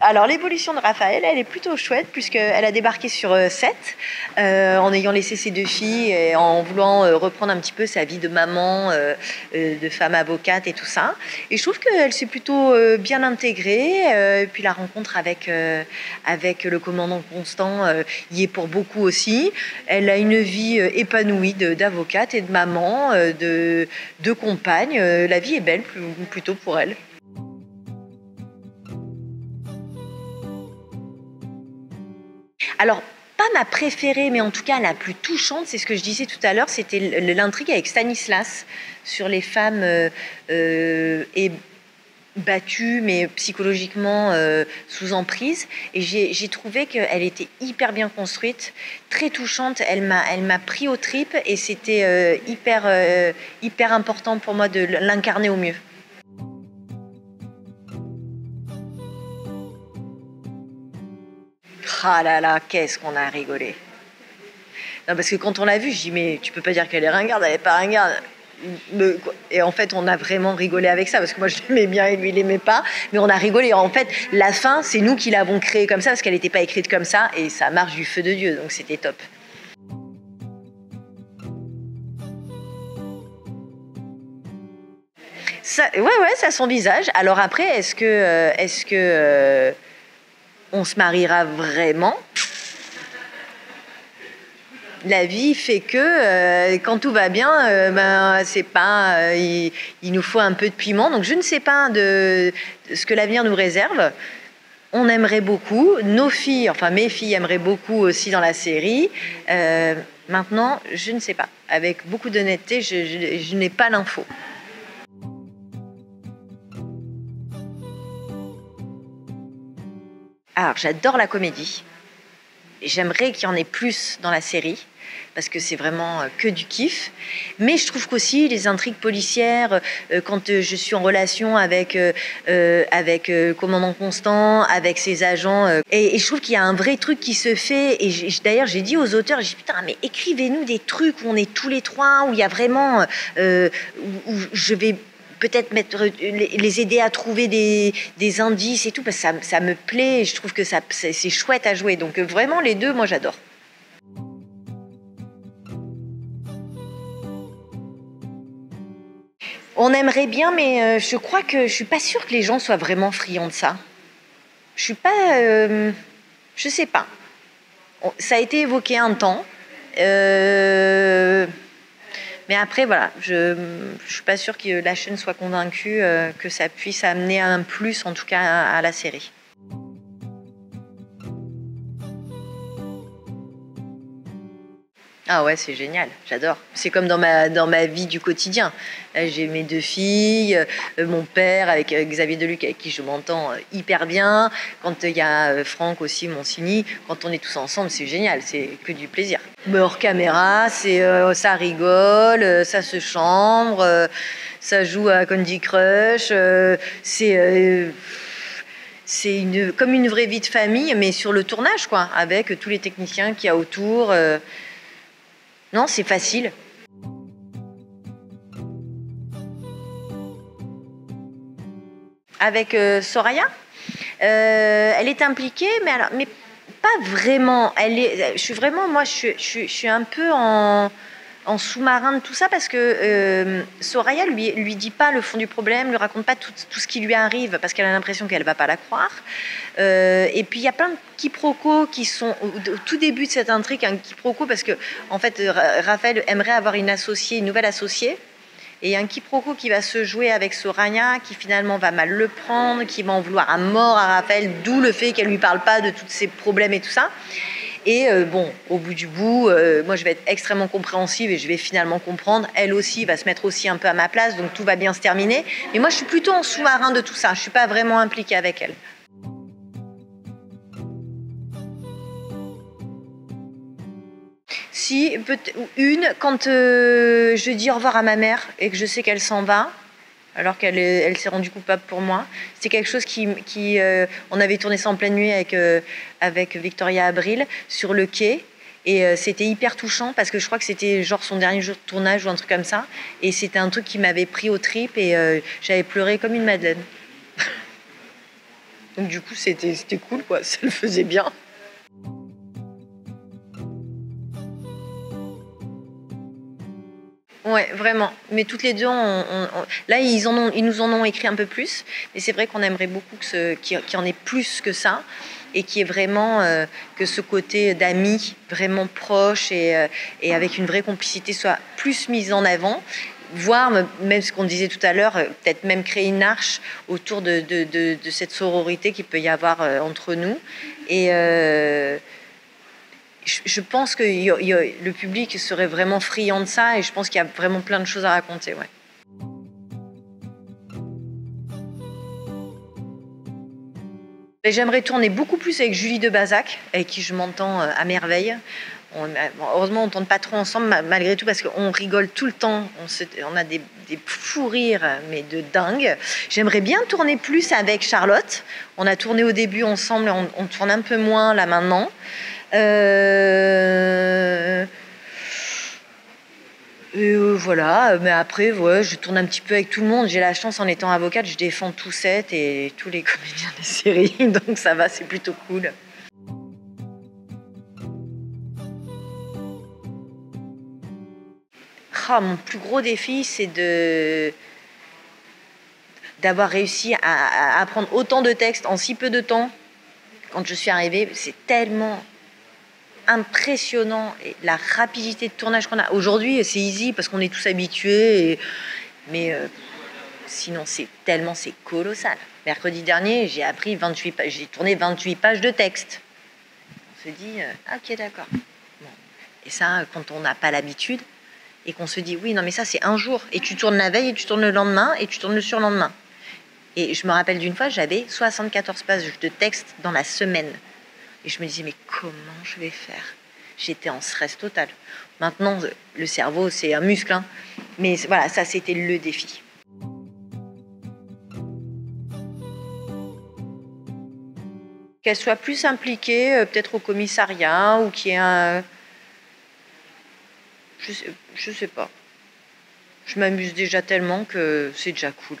Alors l'évolution de Raphaël, elle est plutôt chouette puisqu'elle a débarqué sur 7 en ayant laissé ses 2 filles et en voulant reprendre un petit peu sa vie de maman, de femme avocate et tout ça. Et je trouve qu'elle s'est plutôt bien intégrée. Et puis la rencontre avec le commandant Constant y est pour beaucoup aussi. Elle a une vie épanouie d'avocate et de maman, de compagne. La vie est belle plutôt pour elle. Alors, pas ma préférée, mais en tout cas la plus touchante, c'est ce que je disais tout à l'heure, c'était l'intrigue avec Stanislas sur les femmes battues, mais psychologiquement sous emprise. Et j'ai trouvé qu'elle était hyper bien construite, très touchante. Elle m'a pris aux tripes et c'était hyper important pour moi de l'incarner au mieux. Ah là là, qu'est-ce qu'on a rigolé. Non, parce que quand on l'a vue, je dis mais tu peux pas dire qu'elle est ringarde, elle est pas ringarde. Et en fait, on a vraiment rigolé avec ça, parce que moi je l'aimais bien et lui il l'aimait pas, mais on a rigolé. En fait, la fin, c'est nous qui l'avons créée comme ça, parce qu'elle n'était pas écrite comme ça, et ça marche du feu de Dieu, donc c'était top. Ça, ouais, ça a son visage. Alors après, est-ce que on se mariera vraiment? La vie fait que quand tout va bien, c'est pas, il nous faut un peu de piment. Donc je ne sais pas de ce que l'avenir nous réserve. On aimerait beaucoup, nos filles, enfin mes filles aimeraient beaucoup aussi dans la série. Maintenant, je ne sais pas. Avec beaucoup d'honnêteté, je n'ai pas l'info. Alors, j'adore la comédie. J'aimerais qu'il y en ait plus dans la série, parce que c'est vraiment que du kiff. Mais je trouve qu'aussi les intrigues policières, quand je suis en relation avec commandant Constant, avec ses agents, et je trouve qu'il y a un vrai truc qui se fait. Et d'ailleurs, j'ai dit aux auteurs, j'ai dit putain, mais écrivez-nous des trucs où on est tous les trois, où il y a vraiment, où je vais peut-être les aider à trouver des indices et tout, parce que ça me plaît, et je trouve que c'est chouette à jouer. Donc vraiment, les deux, moi j'adore. On aimerait bien, mais je crois que je suis pas sûre que les gens soient vraiment friands de ça. Je suis pas... je sais pas. Ça a été évoqué un temps. Mais après, voilà, je suis pas sûre que la chaîne soit convaincue que ça puisse amener un plus, en tout cas, à la série. Ah ouais, c'est génial, j'adore. C'est comme dans ma vie du quotidien. J'ai mes 2 filles, mon père avec Xavier Deluc avec qui je m'entends hyper bien. Quand il y a Franck aussi, mon Cini, quand on est tous ensemble, c'est génial, c'est que du plaisir. Mais hors caméra, ça rigole, ça se chambre, ça joue à Candy Crush, c'est comme une vraie vie de famille, mais sur le tournage, quoi, avec tous les techniciens qu'il y a autour. Non, c'est facile. Avec Soraya, elle est impliquée, mais pas vraiment. Je suis un peu en sous-marin de tout ça, parce que Soraya lui dit pas le fond du problème, lui raconte pas tout ce qui lui arrive, parce qu'elle a l'impression qu'elle va pas la croire. Et puis il y a plein de quiproquos qui sont au tout début de cette intrigue, un quiproquo parce que en fait Raphaël aimerait avoir une nouvelle associée. Et il y a un quiproquo qui va se jouer avec Soraya, qui finalement va mal le prendre, qui va en vouloir à mort à Raphaël, d'où le fait qu'elle lui parle pas de tous ses problèmes et tout ça. Et bon, au bout du bout, moi je vais être extrêmement compréhensive et je vais finalement comprendre. Elle aussi va se mettre aussi un peu à ma place, donc tout va bien se terminer. Mais moi je suis plutôt en sous-marin de tout ça, je suis pas vraiment impliquée avec elle. Si, quand je dis au revoir à ma mère et que je sais qu'elle s'en va, alors qu'elle s'est rendue coupable pour moi. C'est quelque chose on avait tourné ça en pleine nuit avec Victoria Abril sur le quai. Et c'était hyper touchant, parce que je crois que c'était genre son dernier jour de tournage ou un truc comme ça. Et c'était un truc qui m'avait pris aux tripes, et j'avais pleuré comme une madeleine. Donc du coup, c'était cool, quoi. Ça le faisait bien. Ouais, vraiment. Mais toutes les deux, là, ils nous en ont écrit un peu plus. Mais c'est vrai qu'on aimerait beaucoup qu'il y en ait plus que ça. Et qui est vraiment que ce côté d'amis vraiment proche et avec une vraie complicité soit plus mise en avant. Voire, même ce qu'on disait tout à l'heure, peut-être même créer une arche autour de cette sororité qu'il peut y avoir entre nous. Et je pense que le public serait vraiment friand de ça et je pense qu'il y a vraiment plein de choses à raconter. Ouais. Et j'aimerais tourner beaucoup plus avec Julie de Bazac, avec qui je m'entends à merveille. Heureusement, on ne tourne pas trop ensemble malgré tout parce qu'on rigole tout le temps. On a des fous rires, mais de dingue. J'aimerais bien tourner plus avec Charlotte. On a tourné au début ensemble, on tourne un peu moins là maintenant. Voilà, mais après, ouais, je tourne un petit peu avec tout le monde. J'ai la chance, en étant avocate, je défends tous set et tous les comédiens des séries, donc ça va, c'est plutôt cool. Mon plus gros défi, c'est d'avoir réussi à apprendre autant de textes en si peu de temps. Quand je suis arrivée, c'est tellement impressionnant et la rapidité de tournage qu'on a. Aujourd'hui, c'est easy parce qu'on est tous habitués, mais sinon c'est colossal. Mercredi dernier, j'ai tourné 28 pages de texte. On se dit, ok, d'accord. Bon. Et ça, quand on n'a pas l'habitude et qu'on se dit, oui, non, mais ça c'est un jour. Et tu tournes la veille et tu tournes le lendemain et tu tournes le surlendemain. Et je me rappelle d'une fois, j'avais 74 pages de texte dans la semaine. Et je me disais, mais comment je vais faire? J'étais en stress total. Maintenant, le cerveau, c'est un muscle. Hein. Mais voilà, ça, c'était le défi. Qu'elle soit plus impliquée, peut-être au commissariat, ou qu'il y ait un... Je sais pas. Je m'amuse déjà tellement que c'est déjà cool.